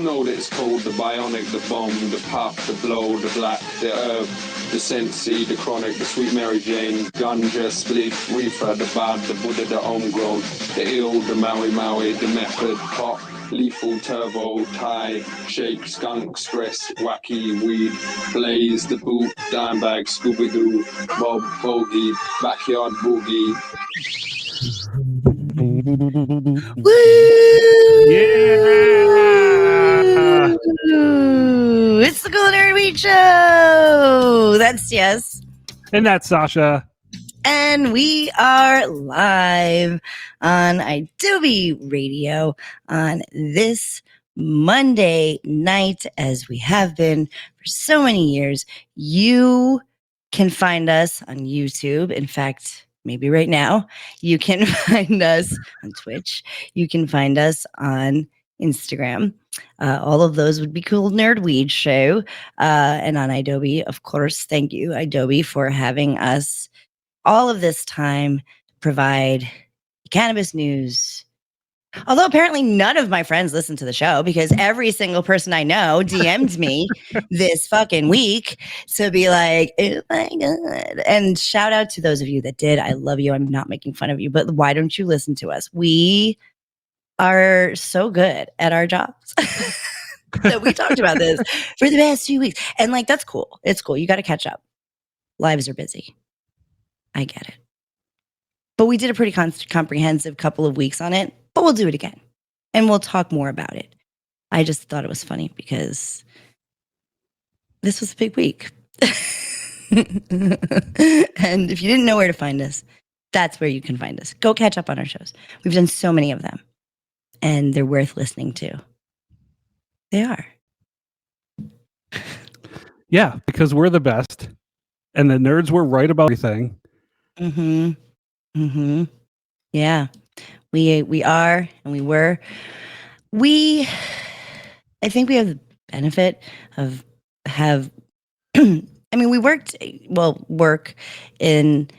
know that it's called the bionic, the bomb, the puff, the blow, the black, the herb, the sensei, the chronic, the sweet Mary Jane, ganja, spliff, reefer, the bud, the Buddha, the homegrown, the ill, the Maui Maui, the method, pop, lethal, turbo, Thai, shake, skunk, stress, wacky, weed, blaze, the boot, dime bag, Scooby-Doo, Bob, bogey, backyard boogie. Woo! Yeah! It's the Cool Nerd Week Show! That's Jess. And that's Sasha. And we are live on idobi Radio on this Monday night, as we have been for so many years. You can find us on YouTube. In fact, maybe right now, you can find us on Twitch. You can find us on Instagram. All of those would be Cool Nerd Weed Show. And on idobi, of course. Thank you, idobi, for having us all of this time provide cannabis news. Although apparently none of my friends listen to the show, because every single person I know DM'd me this fucking week to be like, oh my God. And shout out to those of you that did. I love you. I'm not making fun of you, but why don't you listen to us? We are so good at our jobs. that we talked about this for the past 2 weeks. And like, that's cool. It's cool. You got to catch up. Lives are busy. I get it. But we did a pretty comprehensive couple of weeks on it, but we'll do it again. And we'll talk more about it. I just thought it was funny because this was a big week. And if you didn't know where to find us, that's where you can find us. Go catch up on our shows. We've done so many of them, and they're worth listening to. They are. Yeah, because we're the best. And the nerds were right about everything. Mm-hmm. Mm-hmm. Yeah. We are and we were. I think we have the benefit of I mean, we work in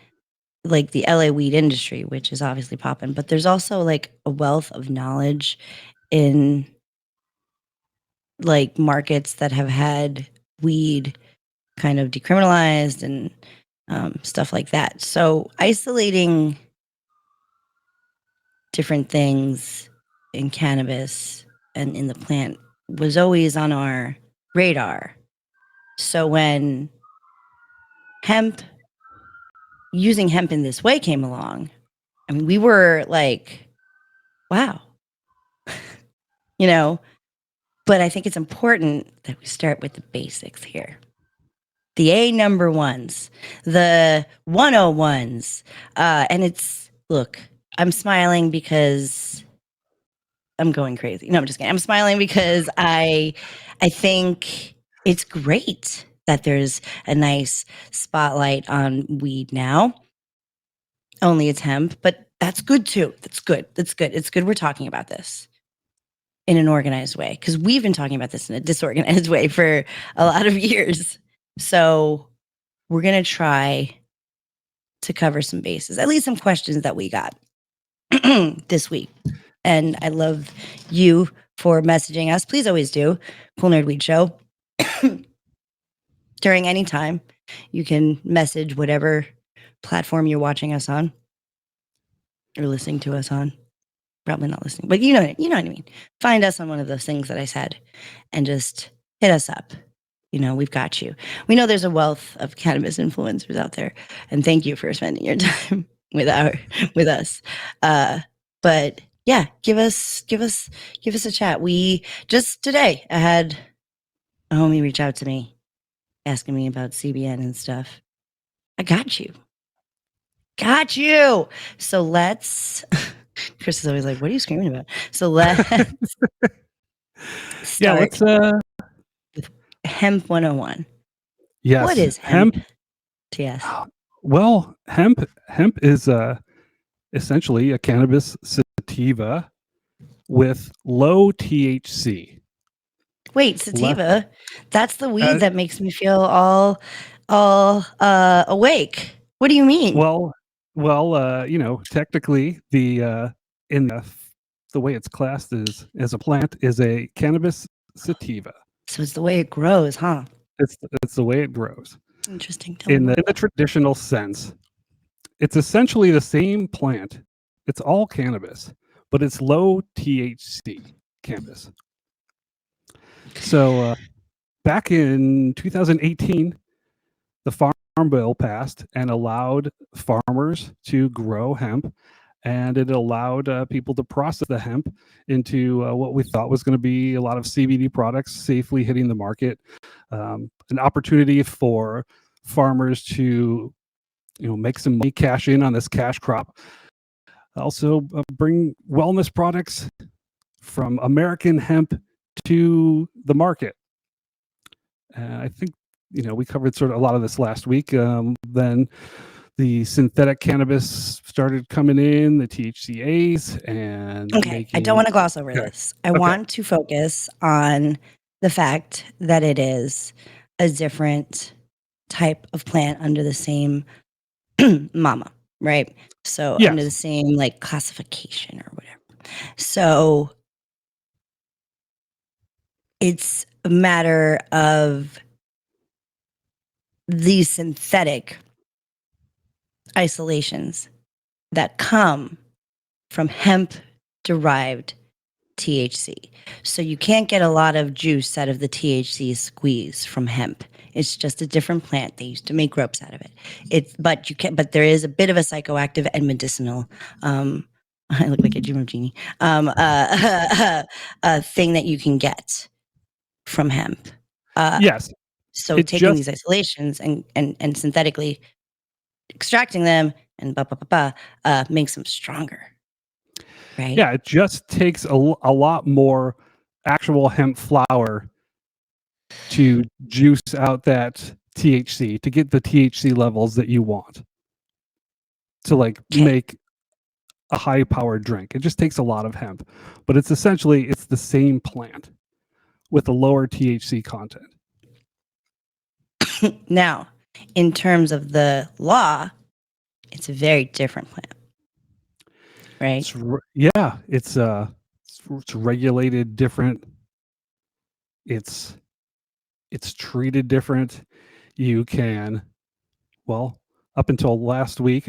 like the LA weed industry, which is obviously popping, but there's also like a wealth of knowledge in like markets that have had weed kind of decriminalized and stuff like that. So isolating different things in cannabis and in the plant was always on our radar. So when using hemp in this way came along, I mean, we were like, wow, you know, but I think it's important that we start with the basics here. The A number ones, the 101s. And it's, look, I'm smiling because I'm going crazy. No, I'm just kidding. I'm smiling because I think it's great that there's a nice spotlight on weed now. Only it's hemp, but that's good too. That's good. That's good. It's good we're talking about this in an organized way, because we've been talking about this in a disorganized way for a lot of years. So we're going to try to cover some bases, at least some questions that we got this week. And I love you for messaging us. Please always do. Cool Nerd Weed Show. During any time, you can message whatever platform you're watching us on or listening to us on. Probably not listening, but you know what I mean. Find us on one of those things that I said and just hit us up. You know, we've got you. We know there's a wealth of cannabis influencers out there, and thank you for spending your time with us. But yeah, give us a chat. We just today I had a homie reach out to me asking me about CBN and stuff. I got you. So let's. Chris is always like, "What are you screaming about?" So let's start with hemp 101. Yes. What is hemp? Yes. Well, hemp is essentially a cannabis sativa with low THC. Wait, sativa? That's the weed that makes me feel all awake. What do you mean? Well, you know, technically the way it's classed as a plant is a cannabis sativa. So it's the way it grows, huh? It's the way it grows. Interesting. Tell me In more. the traditional sense, it's essentially the same plant. It's all cannabis, but it's low THC cannabis. So back in 2018, the Farm Bill passed and allowed farmers to grow hemp, and it allowed people to process the hemp into what we thought was going to be a lot of CBD products safely hitting the market. An opportunity for farmers to make some money, cash in on this cash crop. Also bring wellness products from American hemp to the market. I think we covered sort of a lot of this last week. Then the synthetic cannabis started coming in, the THCAs, and Okay, I don't want to gloss over this. I want to focus on the fact that it is a different type of plant under the same mama, right? So Yes. under the same like classification or whatever. So it's a matter of these synthetic isolations that come from hemp derived THC. So you can't get a lot of juice out of the THC squeeze from hemp. It's just a different plant. They used to make ropes out of it. But there is a bit of a psychoactive and medicinal. I look like a dream of genie. Thing that you can get from hemp. Yes. So taking these isolations and synthetically extracting them and makes them stronger. Right? Yeah, it just takes a lot more actual hemp flower to juice out that THC, to get the THC levels that you want to make a high powered drink. It just takes a lot of hemp, but it's the same plant with a lower THC content. Now, in terms of the law, it's a very different plant, right? It's regulated different. It's treated different. You can, up until last week,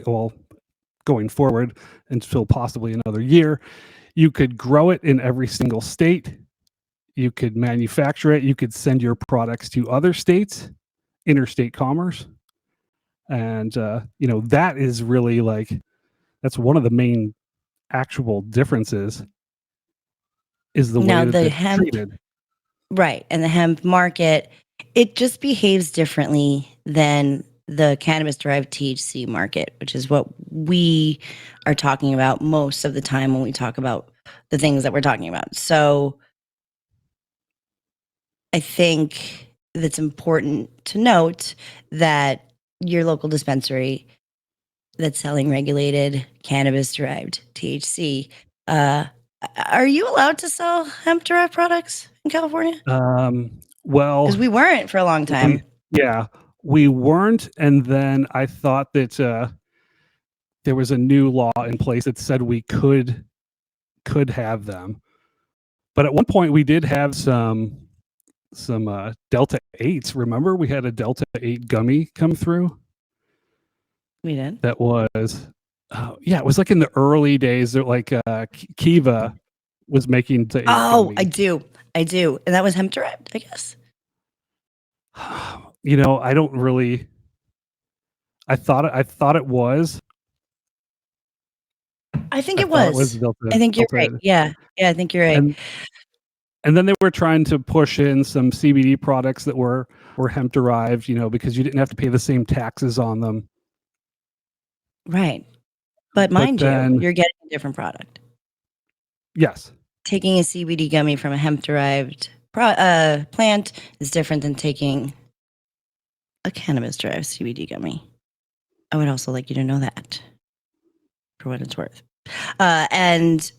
going forward until possibly another year, you could grow it in every single state. You could manufacture it. You could send your products to other states, interstate commerce. And, that is really that's one of the main actual differences is the way that it's treated. Right. And the hemp market, it just behaves differently than the cannabis derived THC market, which is what we are talking about most of the time when we talk about the things that we're talking about. So I think that's important to note that your local dispensary that's selling regulated cannabis derived THC, are you allowed to sell hemp derived products in California? Because we weren't for a long time. We weren't. And then I thought that there was a new law in place that said we could have them. But at one point we did have some Delta 8s. Remember, we had a Delta 8 gummy come through? We did. That was, it was like in the early days. Kiva was making the 8 gummies. I do. And that was hemp derived, I guess. I don't really. I thought it was. I think it was. I think you're right. Yeah, I think you're right. And then they were trying to push in some CBD products that were hemp derived, because you didn't have to pay the same taxes on them. Right. But mind you, you're getting a different product. Yes. Taking a CBD gummy from a hemp derived plant is different than taking a cannabis derived CBD gummy. I would also like you to know that, for what it's worth. And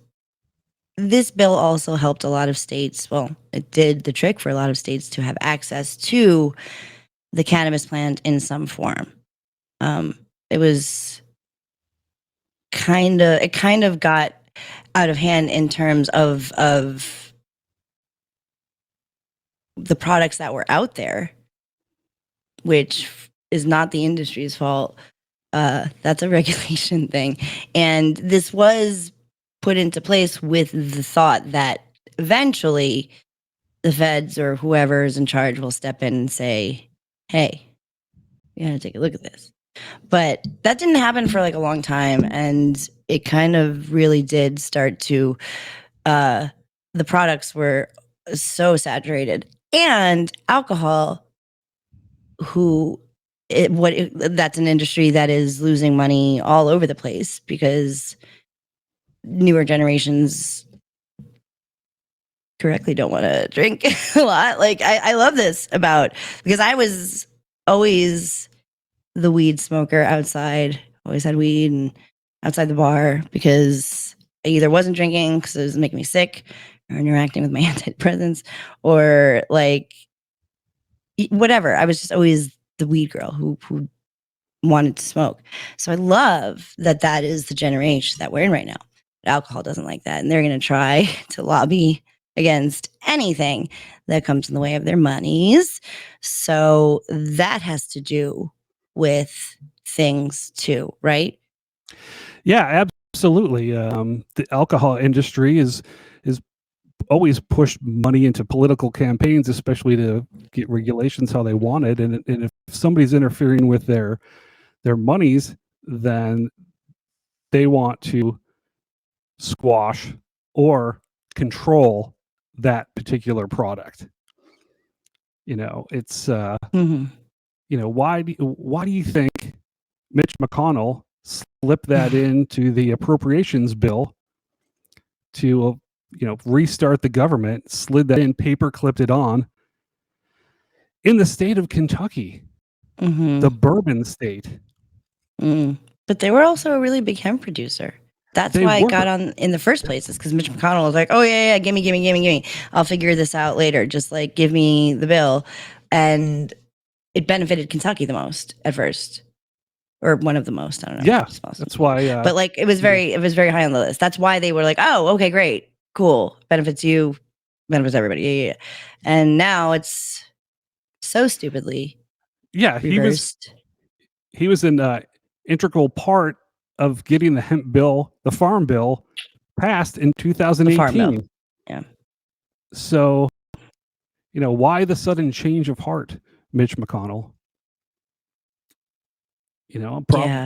this bill also helped a lot of states. Well, it did the trick for a lot of states to have access to the cannabis plant in some form. It was kind of got out of hand in terms of the products that were out there, which is not the industry's fault. That's a regulation thing. And this was put into place with the thought that eventually the feds or whoever is in charge will step in and say, hey, you gotta take a look at this. But that didn't happen for like a long time. And it kind of really did start to, the products were so saturated. And alcohol, that's an industry that is losing money all over the place because newer generations correctly don't want to drink a lot. Like I love this because I was always the weed smoker outside, always had weed and outside the bar because I either wasn't drinking because it was making me sick or interacting with my antidepressants or like whatever. I was just always the weed girl who wanted to smoke. So I love that is the generation that we're in right now. Alcohol doesn't like that. And they're going to try to lobby against anything that comes in the way of their monies. So that has to do with things too, right? Yeah, absolutely. The alcohol industry is always pushed money into political campaigns, especially to get regulations how they want it. And if somebody's interfering with their monies, then they want to squash or control that particular product. It's why do you think Mitch McConnell slipped that into the appropriations bill to restart the government, slid that in, paper clipped it on in the state of Kentucky, the bourbon state. But they were also a really big hemp producer. That's why it got on in the first place, is because Mitch McConnell was like, oh, yeah, gimme. I'll figure this out later. Just like give me the bill. And it benefited Kentucky the most at first. Or one of the most, I don't know. Yeah, that's why. But like it was very high on the list. That's why they were like, oh, okay, great, cool, benefits you, benefits everybody. Yeah. And now it's so stupidly reversed. He was an integral part of getting the hemp bill, the farm bill, passed in 2018. The farm bill. Yeah. So, why the sudden change of heart, Mitch McConnell?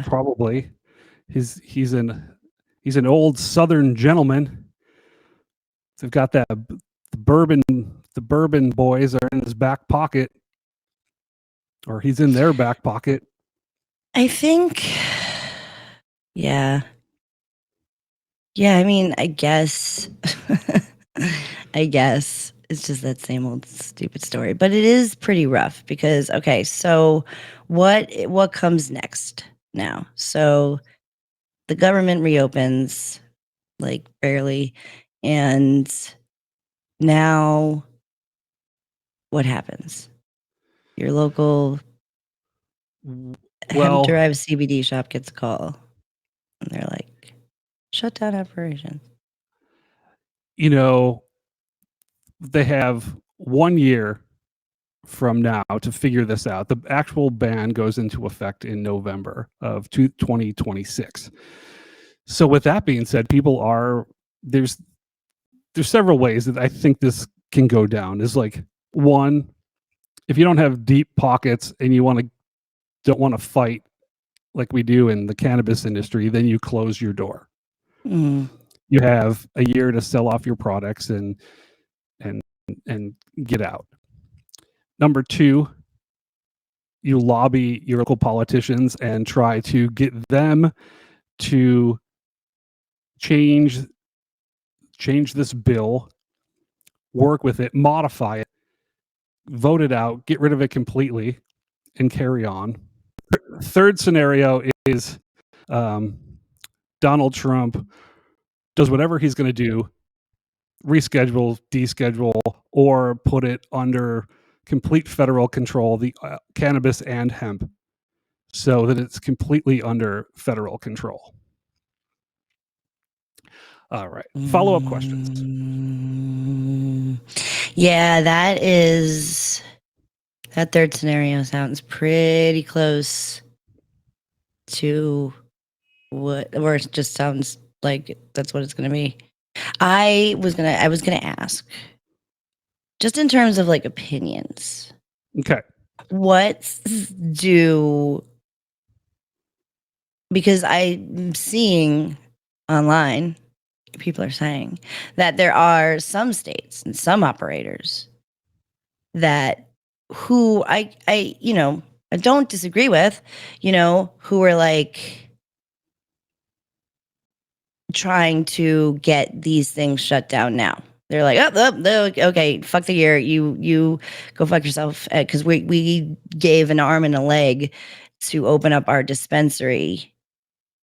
Probably he's an old Southern gentleman. They've got that the bourbon boys are in his back pocket, or he's in their back pocket. I think, yeah. I mean, I guess it's just that same old stupid story, but it is pretty rough because, okay, so what comes next now? So the government reopens, like barely, and now what happens? Your local hemp-derived CBD shop gets a call, and they're like, shut down operations. They have 1 year from now to figure this out. The actual ban goes into effect in November of 2026. So with that being said, there's several ways that I think this can go down. Is like, one, if you don't have deep pockets and you don't want to fight like we do in the cannabis industry, then you close your door. You have a year to sell off your products and get out. Number two, you lobby your local politicians and try to get them to change this bill, work with it, modify it, vote it out, get rid of it completely, and carry on. Third scenario is Donald Trump does whatever he's going to do, reschedule, deschedule, or put it under complete federal control, the cannabis and hemp, so that it's completely under federal control. All right. Follow-up questions. Yeah, that third scenario sounds pretty close to or it just sounds like that's what it's going to be. I was going to ask, just in terms of like opinions. Okay. What do, because I'm seeing online, people are saying that there are some states and some operators that who I I don't disagree with, who are like trying to get these things shut down now. They're like, okay, fuck the year. You go fuck yourself, because we gave an arm and a leg to open up our dispensary,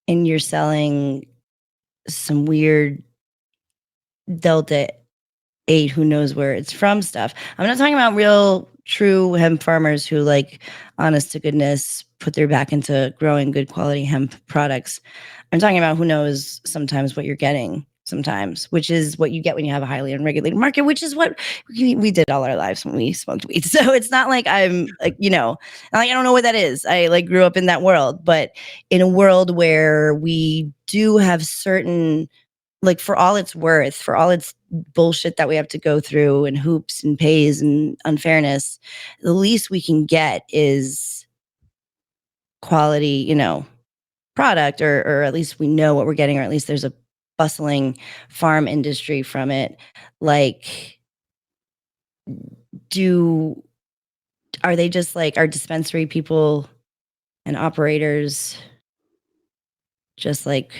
and you're selling some weird Delta 8, who knows where it's from stuff. I'm not talking about real, true hemp farmers who, like, honest to goodness, put their back into growing good quality hemp products. I'm talking about who knows sometimes what you're getting sometimes, which is what you get when you have a highly unregulated market, which is what we did all our lives when we smoked weed. So it's not like I'm like, I don't know what that is. I like grew up in that world, but in a world where we do have certain, like, for all it's worth, for all its bullshit that we have to go through and hoops and pays and unfairness, the least we can get is quality, product, or at least we know what we're getting, or at least there's a bustling farm industry from it. Like, are they just like, our dispensary people and operators just like,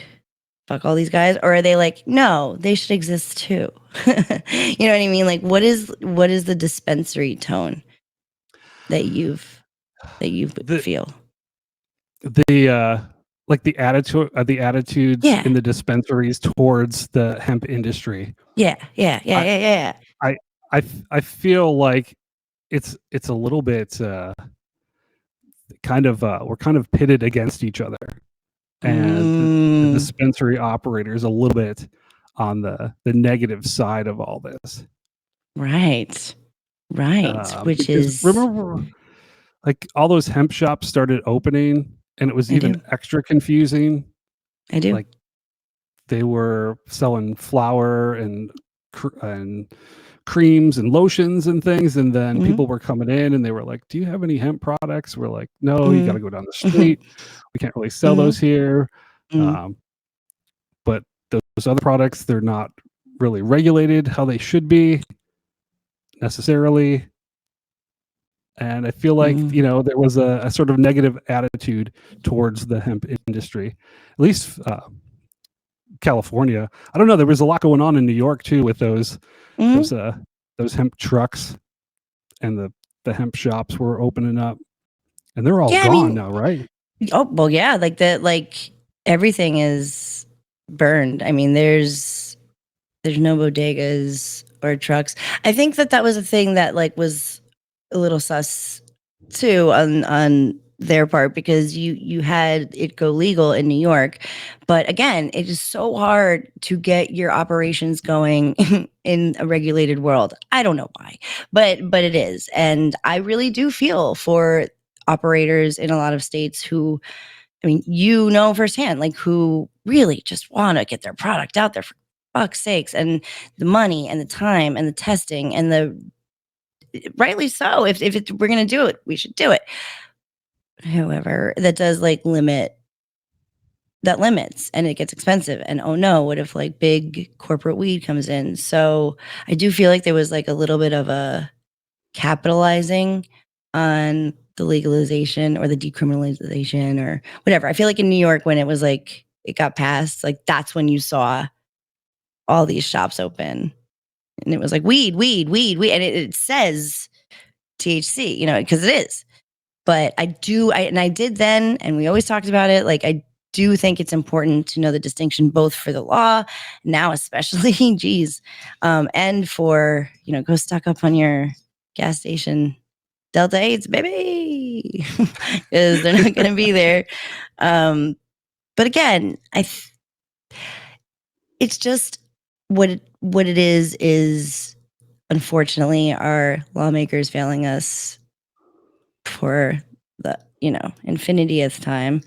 fuck all these guys, or are they like, no, they should exist too? You know what I mean? Like, what is the dispensary tone that you feel? The like the attitudes Yeah. in the dispensaries towards the hemp industry. Yeah. I I feel like it's a little bit kind of we're kind of pitted against each other, and the dispensary operator is a little bit on the negative side of all this. Right. Which Because is, remember, like, all those hemp shops started opening, and it was I even do. extra confusing. I do. Like, they were selling flour and creams and lotions and things, and then people were coming in and they were like, "Do you have any hemp products?" We're like, "No, you got to go down the street. We can't really sell those here." But those other products, they're not really regulated how they should be necessarily. And I feel like, there was a sort of negative attitude towards the hemp industry, at least California. I don't know. There was a lot going on in New York too, with those hemp trucks, and the hemp shops were opening up, and they're all gone now, right? Oh, well, yeah, like everything is burned. I mean, there's no bodegas or trucks. I think that was a thing that, like, was a little sus too on their part, because you had it go legal in New York, but again, it is so hard to get your operations going in a regulated world. I don't know why, but it is, and I really do feel for operators in a lot of states who, I mean, firsthand, like, who really just want to get their product out there, for fuck's sakes, and the money and the time and the testing and the, rightly so. If we're gonna do it, we should do it. However, that does like limits, and it gets expensive. And oh no, what if like big corporate weed comes in? So I do feel like there was like a little bit of a capitalizing on the legalization or the decriminalization or whatever. I feel like in New York, when it was like, it got passed, like, that's when you saw all these shops open, and it was like weed, weed, weed, weed. And it says THC, because it is. But I did then, and we always talked about it. Like, I do think it's important to know the distinction, both for the law now, especially, geez, and for, go stock up on your gas station Delta 8s, baby, because they're not going to be there. But again, it's just what it is unfortunately, our lawmakers failing us for the, infinitieth time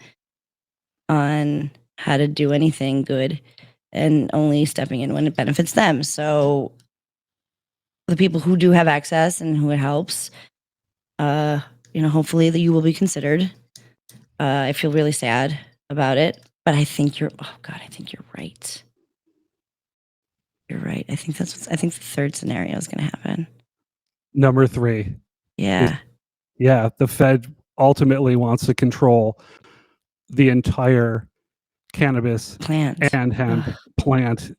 on how to do anything good and only stepping in when it benefits them. So the people who do have access and who it helps, hopefully that you will be considered. I feel really sad about it, but I think you're right. You're right. I think I think the third scenario is going to happen. Number 3. Yeah. Yeah, the Fed ultimately wants to control the entire cannabis Plant and hemp plant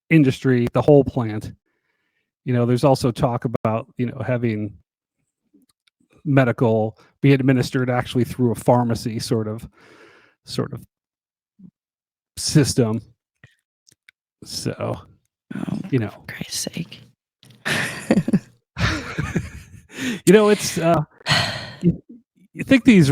industry, the whole plant. There's also talk about, having medical be administered actually through a pharmacy sort of system. So, for Christ's sake. It's you think these,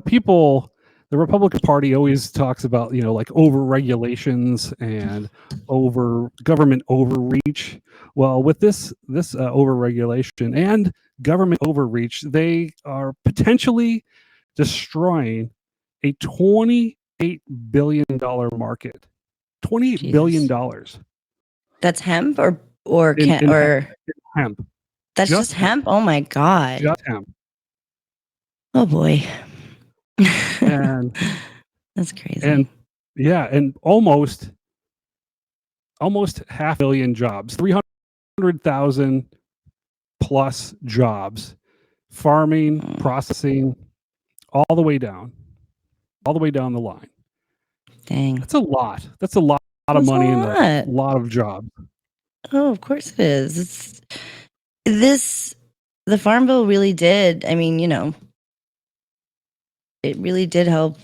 people, the Republican Party always talks about, like over regulations and over government overreach. Well, with this over regulation and government overreach, they are potentially destroying a $28 billion market. $28 billion That's hemp in hemp. That's just hemp. Oh my god. Just hemp. Oh boy. And that's crazy. And yeah, and almost 500,000 jobs, 300,000 plus jobs, farming, processing, all the way down the line. Dang. That's a lot. That's a lot of money and a lot of jobs. Oh, of course it is. The Farm Bill really did. I mean, it really did help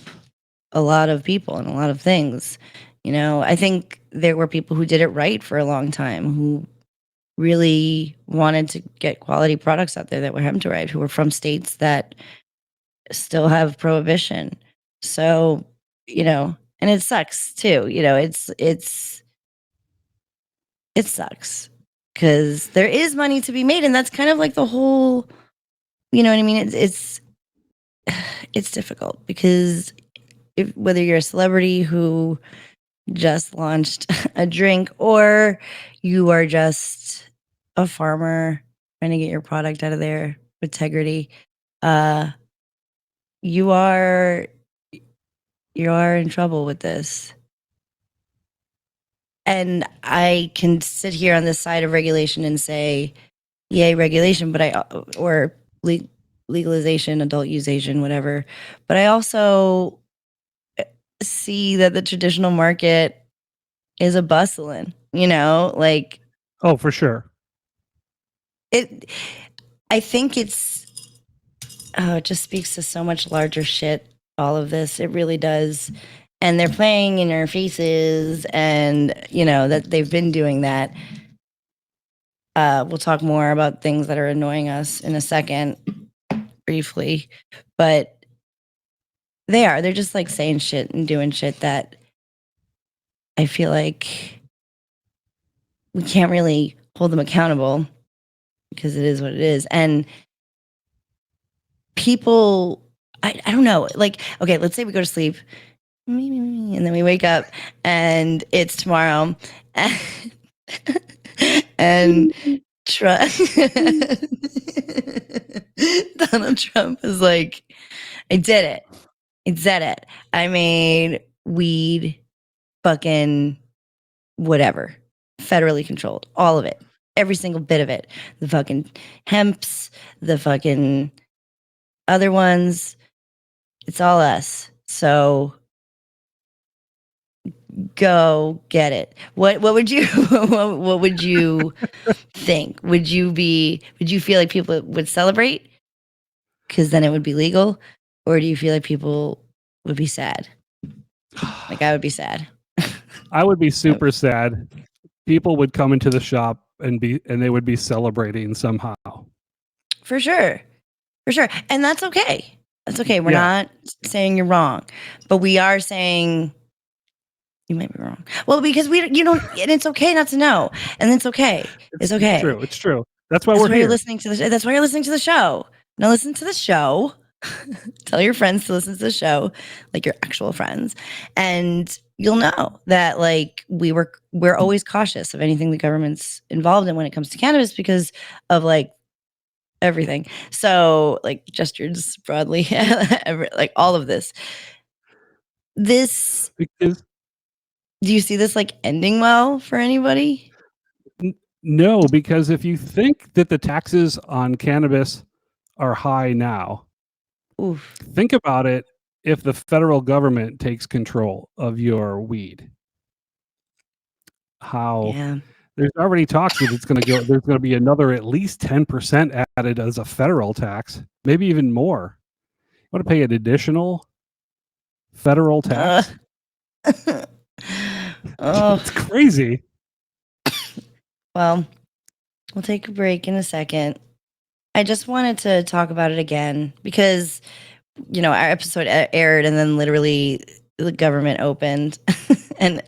a lot of people and a lot of things. I think there were people who did it right for a long time, who really wanted to get quality products out there that were hemp derived, who were from states that still have prohibition. So, and it sucks too. It sucks because there is money to be made, and that's kind of like the whole, you know what I mean? It's difficult because whether you're a celebrity who just launched a drink or you are just a farmer trying to get your product out of there with integrity, you are in trouble with this. And I can sit here on this side of regulation and say, yay, regulation, or legalization, adult usation, whatever. But I also see that the traditional market is a bustling, like. Oh, for sure. I think it just speaks to so much larger shit, all of this. It really does. And they're playing in our faces, and, that they've been doing that. We'll talk more about things that are annoying us in a second, briefly. But they're just like saying shit and doing shit that I feel like we can't really hold them accountable because it is what it is. And people, I don't know, like, okay, let's say we go to sleep and then we wake up and it's tomorrow and Donald Trump is like, I did it. I made weed fucking whatever, federally controlled, all of it, every single bit of it, the fucking hemps, the fucking other ones, it's all us. So go get it. What would you what would you think? Would you feel like people would celebrate because then it would be legal, or do you feel like people would be sad? Like I would be sad. I would be super sad. People would come into the shop and they would be celebrating somehow. For sure. And that's okay. We're not saying you're wrong, but we are saying you might be wrong. Well, because and it's okay not to know. And it's okay. It's okay. It's true. That's why That's we're why here. you're listening to the. That's why you're listening to the show. Now listen to the show. Tell your friends to listen to the show, like your actual friends, and you'll know that like we're always cautious of anything the government's involved in when it comes to cannabis because of like everything. So like gestures broadly, like all of this. This Because do you see this like ending well for anybody? no, because if you think that the taxes on cannabis are high now, Oof. think about it if the federal government takes control of your weed. How Yeah. there's already talks that it's going to go. There's going to be another at least 10% added as a federal tax, maybe even more. You want to pay an additional federal tax? Oh, It's crazy. well, we'll take a break in a second. I just wanted to talk about it again because, you know, our episode aired and then literally the government opened and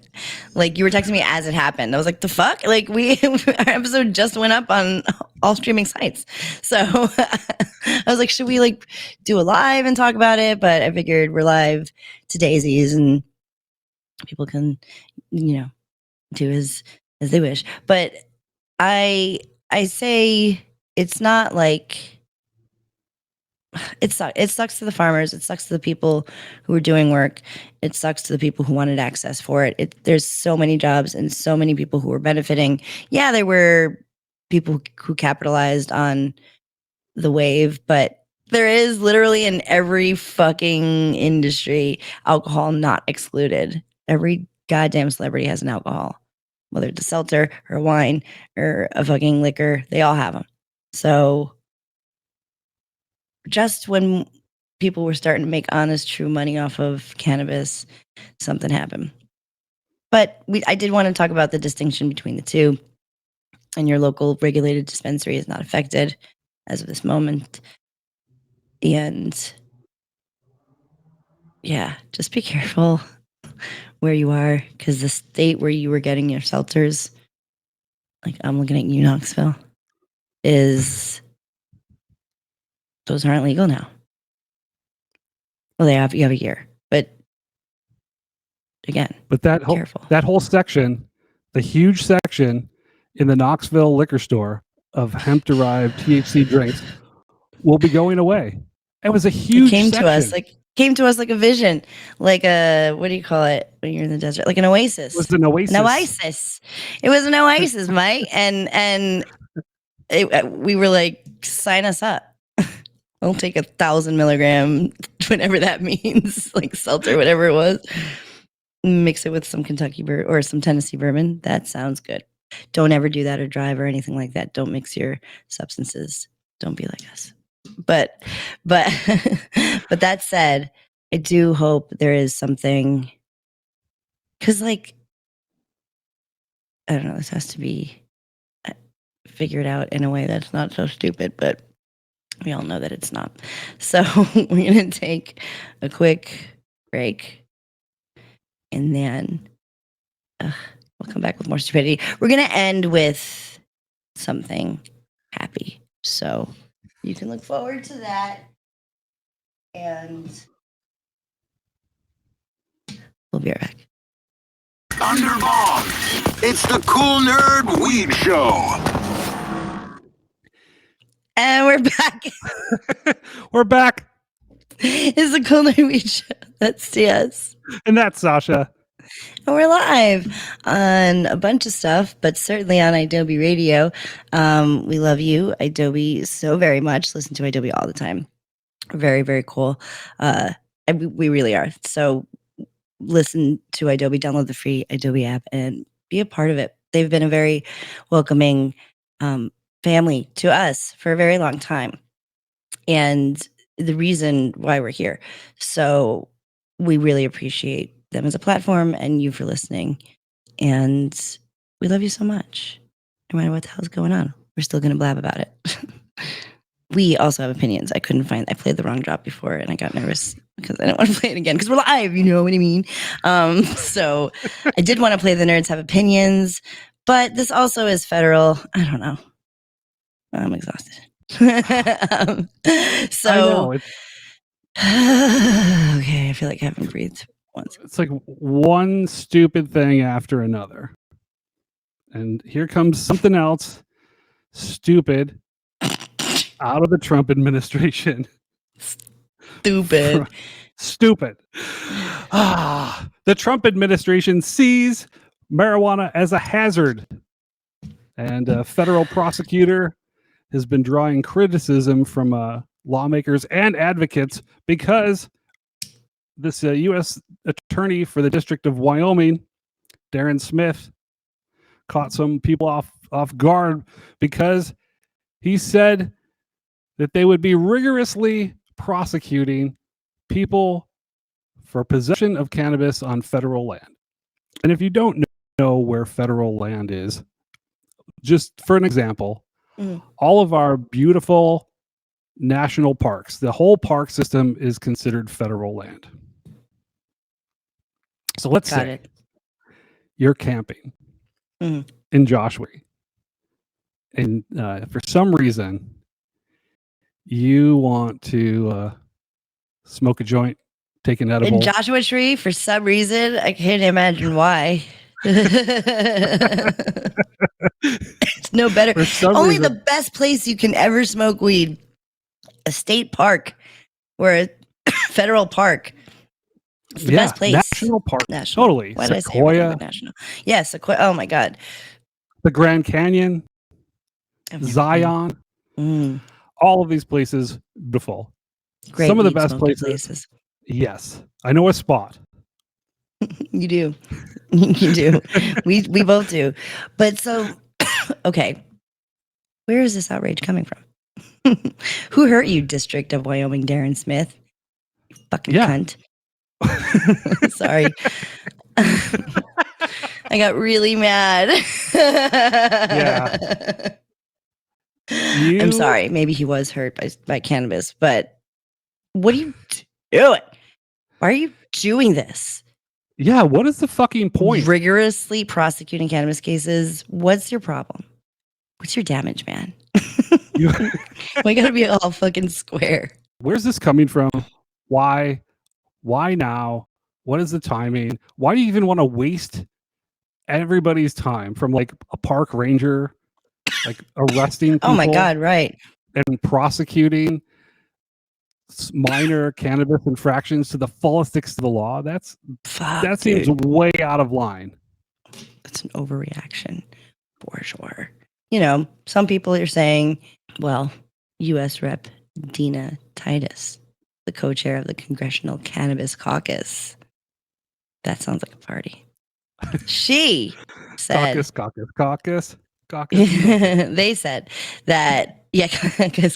like you were texting me as it happened. I was like, the fuck? Like our episode just went up on all streaming sites. So I was like, should we like do a live and talk about it? But I figured we're live to daisies and people can, you know, do as they wish. But I say it's not like it sucks to the farmers. It sucks to the people who are doing work. It sucks to the people who wanted access for it. There's so many jobs and so many people who were benefiting. Yeah, there were people who capitalized on the wave, but there is literally in every fucking industry, alcohol not excluded. Every goddamn celebrity has an alcohol, whether it's a seltzer or a wine or a fucking liquor, they all have them. So just when people were starting to make honest, true money off of cannabis, something happened. But I did want to talk about the distinction between the two. And your local regulated dispensary is not affected as of this moment. And yeah, just be careful where you are because the state where you were getting your seltzers, like I'm looking at you, Knoxville, is those aren't legal now. Well, you have a year, but again, But that whole section, the huge section in the Knoxville liquor store of hemp derived THC drinks, will be going away. It was a huge came section. to us like a vision, like a what do you call it when you're in the desert? Like an oasis. It was an oasis. An oasis. It was an oasis, Mike, and we were like, sign us up. I'll take 1,000 milligram, whatever that means, like seltzer, whatever it was. Mix it with some Kentucky or some Tennessee bourbon. That sounds good. Don't ever do that or drive or anything like that. Don't mix your substances. Don't be like us. But but that said, I do hope there is something because like I don't know, this has to be figured out in a way that's not so stupid, but we all know that it's not. So we're gonna take a quick break and then we'll come back with more stupidity. We're gonna end with something happy. So you can look forward to that. And we'll be right back. Thunderbomb! It's the Cool Nerd Weed Show. And we're back. We're back. It's the Cool Nerd Weed Show. That's TS. And that's Sasha. And we're live on a bunch of stuff, but certainly on idobi Radio. We love you, idobi, so very much. Listen to idobi all the time. Very, very cool. We really are. So listen to idobi, download the free idobi app, and be a part of it. They've been a very welcoming family to us for a very long time. And the reason why we're here. So we really appreciate them as a platform and you for listening. And we love you so much. No matter what the hell's going on, we're still going to blab about it. We also have opinions. I played the wrong drop before and I got nervous because I didn't want to play it again because we're live, you know what I mean? So I did want to play the Nerds Have Opinions, but this also is federal. I don't know. I'm exhausted. I know. Okay, I feel like I haven't breathed once. It's like one stupid thing after another. And here comes something else stupid out of the Trump administration. Stupid. Stupid. The Trump administration sees marijuana as a hazard. And a federal prosecutor has been drawing criticism from lawmakers and advocates because this U.S. attorney for the District of Wyoming, Darren Smith, caught some people off guard because he said that they would be rigorously prosecuting people for possession of cannabis on federal land. And if you don't know where federal land is, just for an example, all of our beautiful national parks, the whole park system is considered federal land. So let's say you're camping in Joshua, and for some reason you want to smoke a joint, take an edible. In Joshua Tree, for some reason, I can't imagine why. It's no better. Only the best place you can ever smoke weed, a state park or a federal park. It's the best place. National park. National. Totally. Why did I say Sequoia. national? Yeah, Sequoia. Oh my God. The Grand Canyon. Zion. All of these places, beautiful. Great. Some of the best places. Yes. I know a spot. You do. You do. We both do. But so, okay. Where is this outrage coming from? Who hurt you, District of Wyoming, Darren Smith? You fucking cunt. Sorry. I got really mad. Yeah. I'm sorry. Maybe he was hurt by cannabis, but what are you doing? Why are you doing this? Yeah, what is the fucking point? Rigorously prosecuting cannabis cases. What's your problem? What's your damage, man? We gotta be all fucking square. Where's this coming from? Why? Why now? What is the timing? Why do you even want to waste everybody's time, from like a park ranger, like arresting people? Oh my God, right. And prosecuting minor cannabis infractions to the fullest extent of the law? That seems way out of line. That's an overreaction for sure. You know, some people are saying, well, U.S. Rep. Dina Titus, the co-chair of the Congressional Cannabis Caucus. That sounds like a party. She said... Caucus. They said that, caucus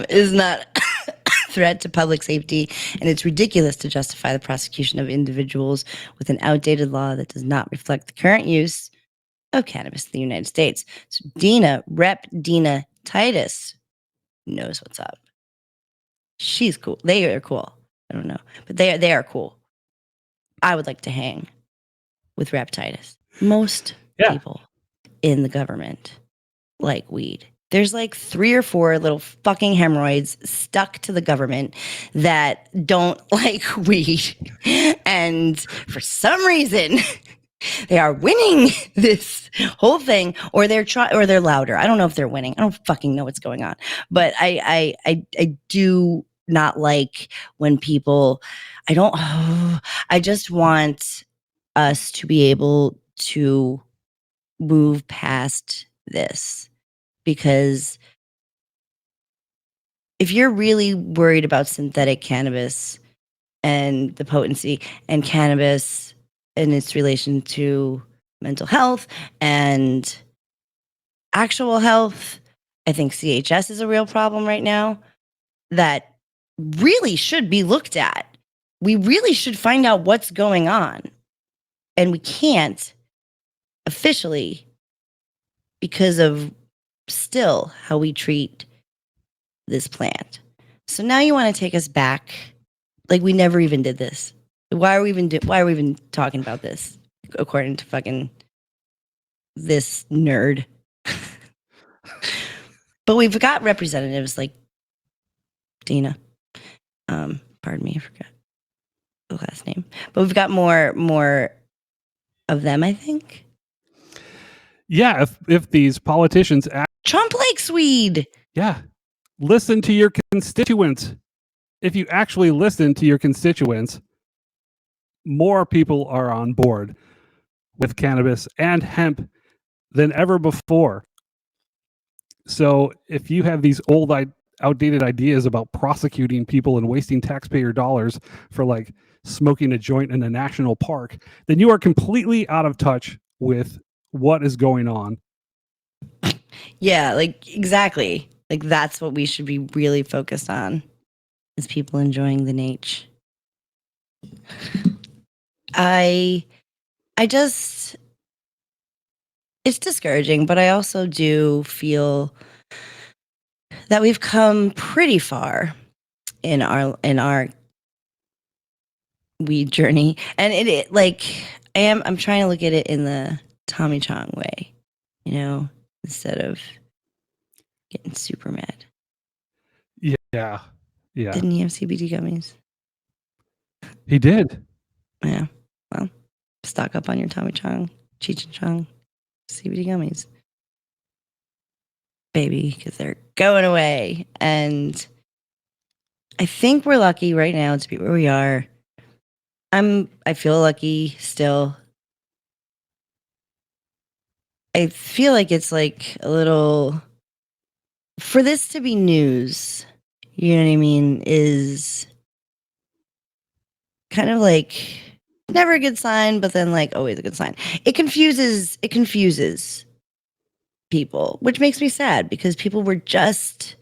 is not a threat to public safety, and it's ridiculous to justify the prosecution of individuals with an outdated law that does not reflect the current use of cannabis in the United States. So Rep. Dina Titus knows what's up. She's cool. They are cool. I don't know, but they are cool. I would like to hang with Rep. Titus. Most people in the government like weed. There's like 3 or 4 little fucking hemorrhoids stuck to the government that don't like weed. And for some reason, they are winning this whole thing, or they're louder. I don't know if they're winning. I don't fucking know what's going on. But I do not like when people, I just want us to be able to move past this, because if you're really worried about synthetic cannabis and the potency and cannabis and its relation to mental health and actual health, I think CHS is a real problem right now that really should be looked at. We really should find out what's going on. And we can't officially because of still how we treat this plant. So now you want to take us back like we never even did this. Why are we even talking about this according to fucking this nerd? But we've got representatives like Dina. Pardon me, I forgot the last name. But we've got more of them, I think. Yeah, if these politicians Trump likes weed. Yeah. Listen to your constituents. If you actually listen to your constituents, more people are on board with cannabis and hemp than ever before. So if you have these old, outdated ideas about prosecuting people and wasting taxpayer dollars for like smoking a joint in a national park, then you are completely out of touch with what is going on. Yeah, like exactly. Like that's what we should be really focused on, is people enjoying the nature. I just, it's discouraging, but I also do feel that we've come pretty far in our weed journey, and it like I'm trying to look at it in the Tommy Chong way, instead of getting super mad. Yeah. Didn't he have CBD gummies? He did. Yeah. Well, stock up on your Tommy Chong, Cheech and Chong CBD gummies, baby, because they're going away. And I think we're lucky right now to be where we are. I feel lucky still. I feel like it's like a little, for this to be news, you know what I mean, is kind of like never a good sign, but then like always a good sign. It confuses people, which makes me sad, because people were just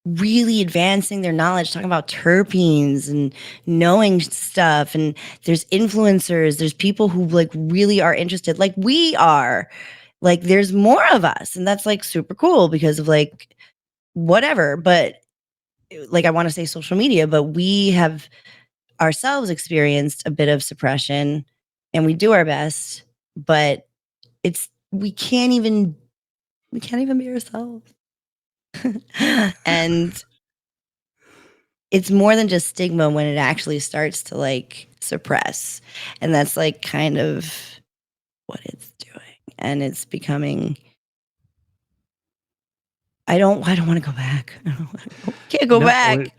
really advancing their knowledge, talking about terpenes and knowing stuff. And there's influencers, there's people who like really are interested, like we are. Like there's more of us, and that's like super cool because of like whatever. But like I want to say social media, but we have ourselves experienced a bit of suppression, and we do our best, but we can't even be ourselves. And it's more than just stigma when it actually starts to like suppress. And that's like kind of what it's doing. And it's becoming, I don't want to go back. Can't go back.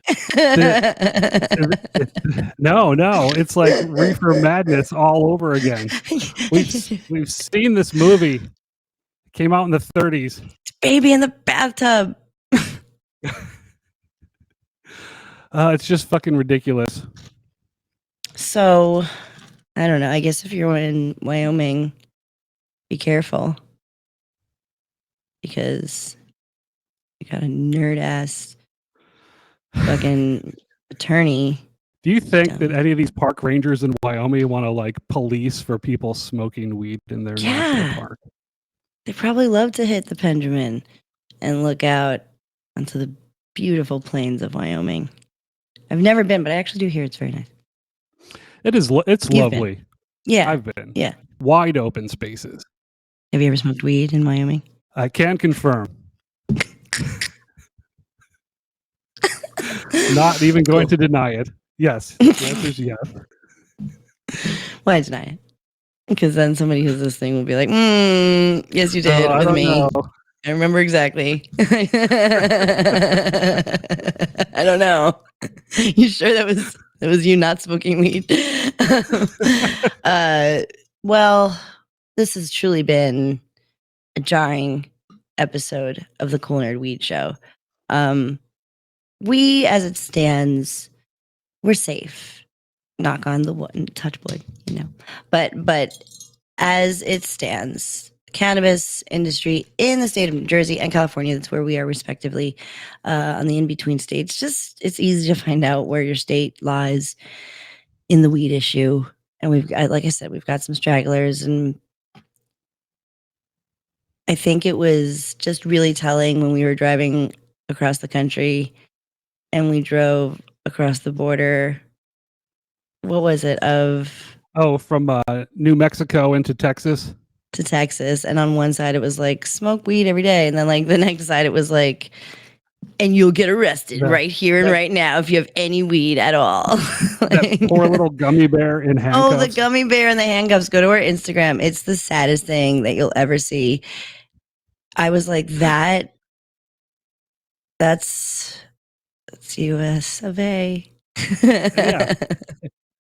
No, it's like reefer madness all over again. We've seen this movie. It came out in the 30s. Baby in the bathtub. It's just fucking ridiculous. So, I don't know. I guess if you're in Wyoming, be careful, because you got a nerd ass fucking attorney. Do you think that any of these park rangers in Wyoming want to like police for people smoking weed in their national park? They probably love to hit the Pendleman and look out onto the beautiful plains of Wyoming. I've never been, but I actually do hear it's very nice. It is. It's lovely. Been. Yeah, I've been. Yeah, wide open spaces. Have you ever smoked weed in Wyoming? I can confirm. Not even going to deny it. Yes. The answer is yes. Why deny it? Because then somebody who's listening will be like, yes, you did with me. Know. I remember exactly. I don't know. You sure that was you not smoking weed? Well, this has truly been a jarring episode of the Cool Nerd Weed Show. We, as it stands, we're safe. Knock on the wood, touch wood, But as it stands, cannabis industry in the state of New Jersey and California, that's where we are respectively, on the in-between states, it's easy to find out where your state lies in the weed issue. And like I said, we've got some stragglers, and I think it was just really telling when we were driving across the country and we drove across the border. What was it from New Mexico into Texas? to Texas, and on one side it was like smoke weed every day, and then like the next side it was like, and you'll get arrested right here and right now if you have any weed at all. That poor little gummy bear in handcuffs. Oh, the gummy bear and the handcuffs. Go to our Instagram. It's the saddest thing that you'll ever see. I was like, that's US of A. Yeah.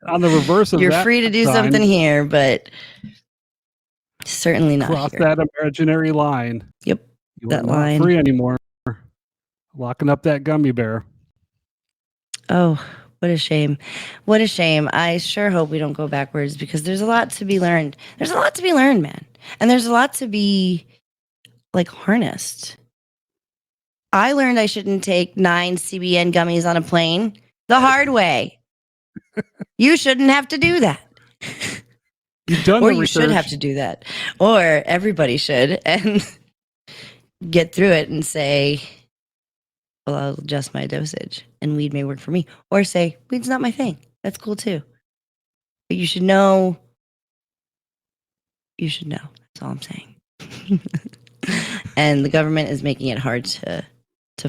On the reverse of You're that, free to do sign, something here, but certainly not cross here. that imaginary line. Yep, You that are not line. free anymore. Locking up that gummy bear. Oh, what a shame. What a shame. I sure hope we don't go backwards because there's a lot to be learned. There's a lot to be learned, man. And there's a lot to be like harnessed. I learned I shouldn't take 9 CBN gummies on a plane the hard way. You shouldn't have to do that. You've done Or the you research. should have to do that. Or everybody should and get through it and say, well, I'll adjust my dosage and weed may work for me. Or say, weed's not my thing. That's cool too. But you should know. You should know. That's all I'm saying. And the government is making it hard to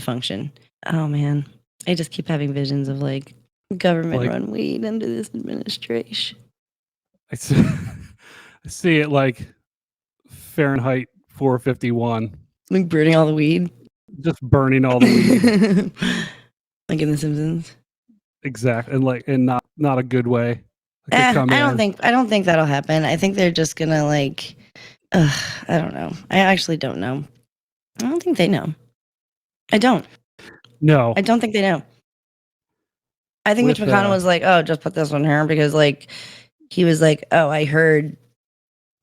function. Oh man. I just keep having visions of like government run weed under this administration. I see it like Fahrenheit 451. Like burning all the weed. Just burning all the weed. Like in The Simpsons. Exactly. And like in not a good way. Like I don't think that'll happen. I think they're just gonna like I don't know. I actually don't know. I don't think they know. I don't. No. I don't think they know. I think Mitch McConnell was like, oh, just put this one here because like he was like, oh, I heard,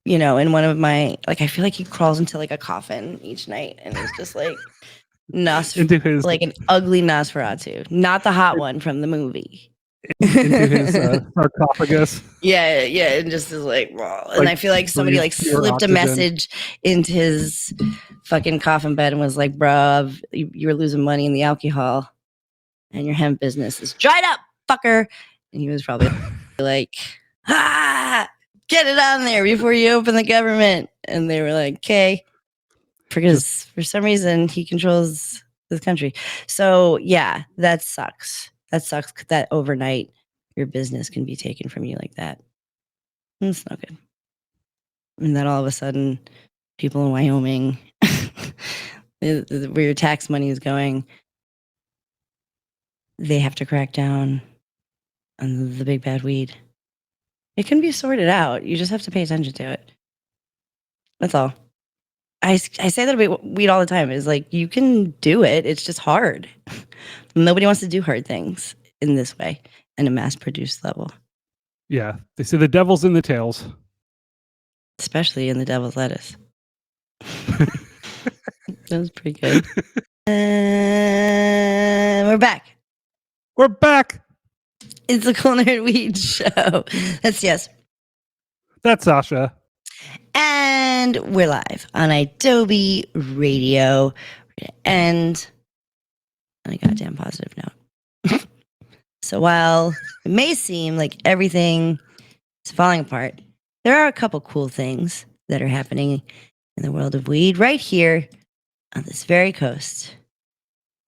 in one of my, like, I feel like he crawls into like a coffin each night and it's just like like an ugly Nosferatu, not the hot one from the movie. Into his sarcophagus. Yeah, and just is like, raw. And I feel like somebody like slipped a message into his fucking coffin bed and was like, bruh, you're losing money in the alcohol and your hemp business is dried up, fucker. And he was probably like, get it on there before you open the government. And they were like, okay, because for some reason he controls this country. So yeah, that sucks. That sucks that overnight your business can be taken from you like that. It's not good. And then all of a sudden, people in Wyoming, where your tax money is going, they have to crack down on the big bad weed. It can be sorted out. You just have to pay attention to it. That's all. I say that about weed all the time. Is like, you can do it. It's just hard. Nobody wants to do hard things in this way in a mass-produced level. Yeah. They say the devil's in the tails. Especially in the devil's lettuce. That was pretty good. We're back. We're back. It's the Cool Nerd Weed Show. That's Yes. That's Sasha. And we're live on idobi Radio. We're going to end on a goddamn positive note. So while it may seem like everything is falling apart, there are a couple cool things that are happening in the world of weed right here on this very coast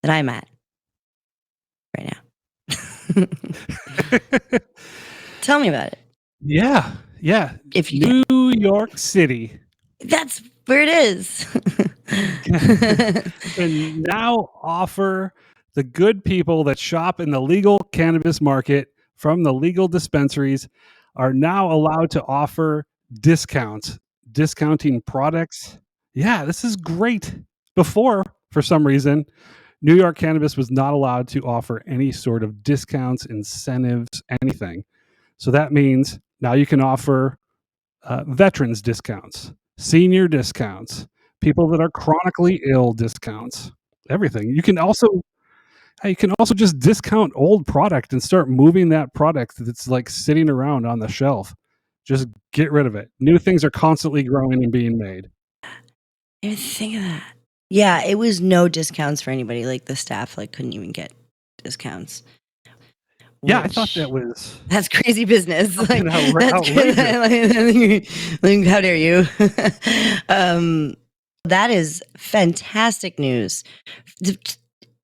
that I'm at right now. Tell me about it. Yeah. If you can. New York City. That's where it is. And now offer the good people that shop in the legal cannabis market from the legal dispensaries are now allowed to offer discounting products. Yeah, this is great. Before, for some reason, New York Cannabis was not allowed to offer any sort of discounts, incentives, anything. So that means now you can offer veterans discounts, senior discounts, people that are chronically ill discounts, everything. You can also just discount old product and start moving that product that's like sitting around on the shelf. Just get rid of it. New things are constantly growing and being made. I didn't think of that. Yeah, it was no discounts for anybody. Like the staff couldn't even get discounts. Yeah, I thought that was That's crazy business. Like, that's outrageous. like, how dare you? That is fantastic news.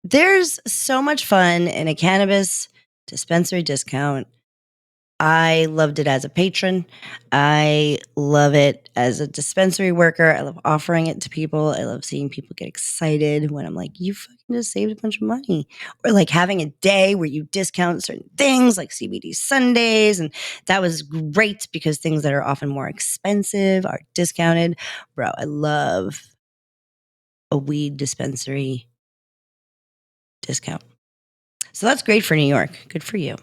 There's so much fun in a cannabis dispensary discount. I loved it as a patron. I love it as a dispensary worker. I love offering it to people. I love seeing people get excited when I'm like, you fucking just saved a bunch of money. Or like having a day where you discount certain things like CBD Sundays. And that was great because things that are often more expensive are discounted. Bro, I love a weed dispensary discount. So that's great for New York. Good for you.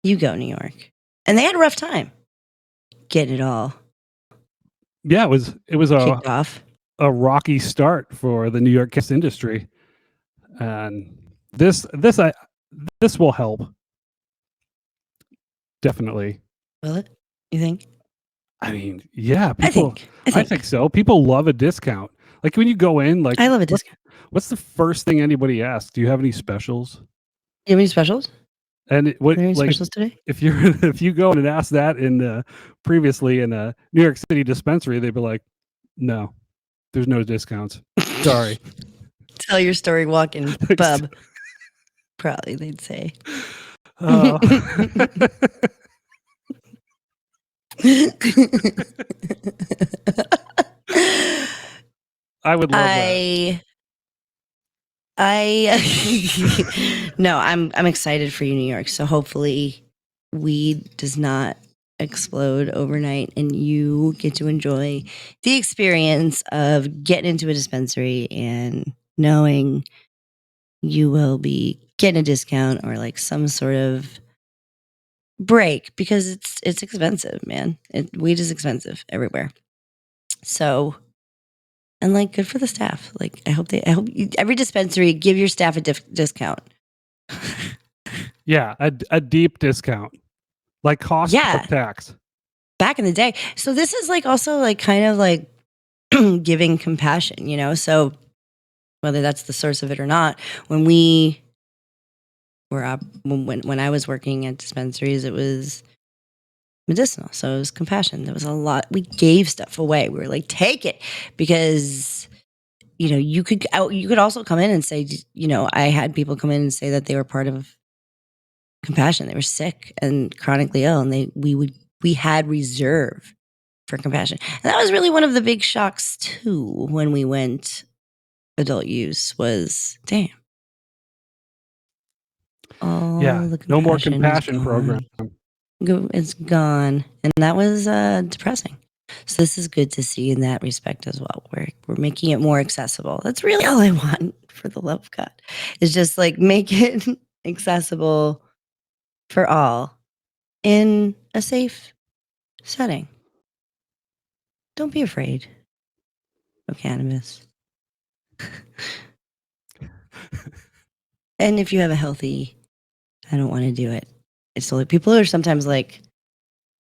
You go, New York. And they had a rough time getting it all Yeah, it was kicked off. a rocky start for the New York cannabis industry, and this will help definitely. Will it? You think? I mean, yeah, I people. think. I think so. People love a discount. Like when you go in, like I love a discount. what's the first thing anybody asks? Do you have any specials? You have any specials? And Are there any specials today? if you go in and ask that in previously in a New York City dispensary, they'd be like, no, there's no discounts. Sorry. Tell your story walking bub. Probably they'd say. I would love that. No, I'm excited for you, New York. So hopefully weed does not explode overnight and you get to enjoy the experience of getting into a dispensary and knowing you will be getting a discount or like some sort of break because it's expensive, man. Weed is expensive everywhere. So, and like good for the staff. Like I hope every dispensary give your staff a discount. Yeah, a deep discount, like cost of tax. Back in the day. So this is like also like kind of like giving compassion, you know? So whether that's the source of it or not, when we were up, when I was working at dispensaries, it was medicinal. So it was compassion. There was a lot. We gave stuff away. We were like, take it because, you know, you could also come in and say, you know, I had people come in and say that they were part of compassion. They were sick and chronically ill and we had reserve for compassion. And that was really one of the big shocks too when we went adult use was damn. No more compassion program. It's gone. And that was depressing. So this is good to see in that respect as well. We're making it more accessible. That's really all I want for the love of God. Is just like make it accessible for all in a safe setting. Don't be afraid of cannabis. And if you have a healthy, I don't want to do it. It's only people are sometimes like,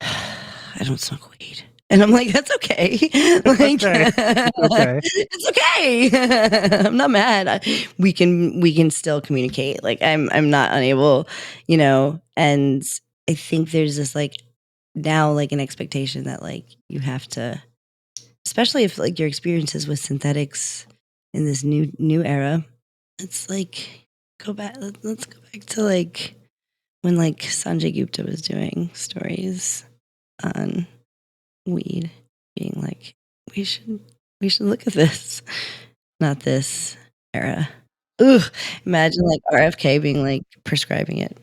I don't smoke weed. And I'm like, that's okay. Like, it's okay. I'm not mad. We can still communicate. Like I'm not unable, you know, and I think there's this like now like an expectation that like you have to, especially if like your experiences with synthetics in this new era, it's like let's go back to like when like Sanjay Gupta was doing stories on weed, being like, we should look at this, not this era. Ugh, imagine like RFK being like prescribing it.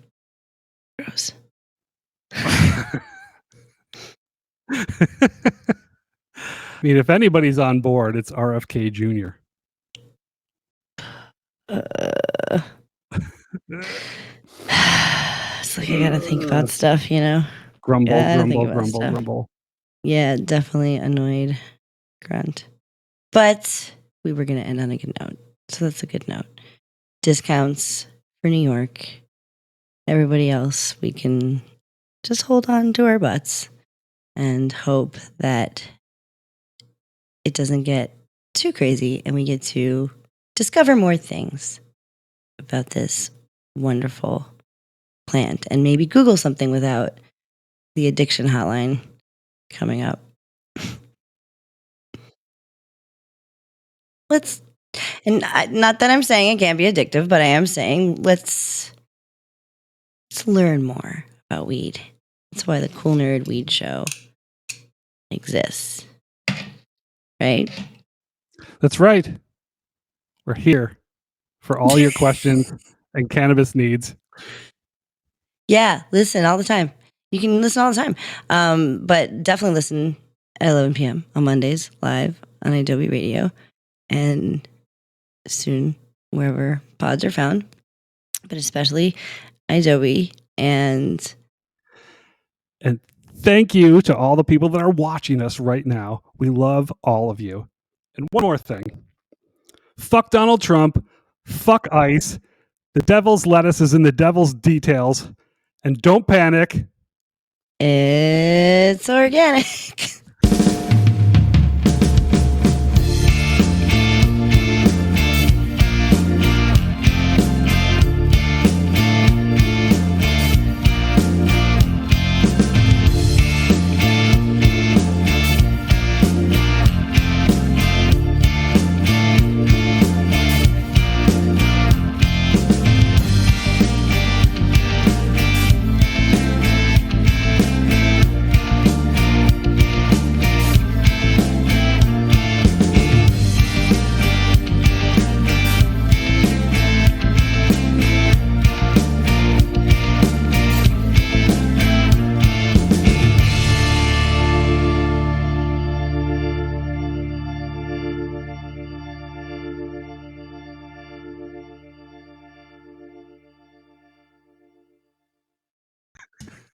Gross. I mean, if anybody's on board, it's RFK Jr. It's like I gotta think about stuff, you know. Grumble. Yeah, definitely annoyed grunt. But we were gonna end on a good note, so that's a good note. Discounts for New York. Everybody else, we can just hold on to our butts and hope that it doesn't get too crazy and we get to discover more things about this wonderful plant, and maybe Google something without the addiction hotline coming up. Not that I'm saying it can't be addictive, but I am saying let's learn more about weed. That's why the Cool Nerd Weed Show exists. Right? That's right. We're here for all your questions and cannabis needs. Yeah, listen all the time. You can listen all the time. But definitely listen at 11 p.m. on Mondays live on idobi Radio, and soon wherever pods are found, but especially idobi. And thank you to all the people that are watching us right now. We love all of you. And one more thing. Fuck Donald Trump. Fuck ICE. The devil's lettuce is in the devil's details. And don't panic. it's organic.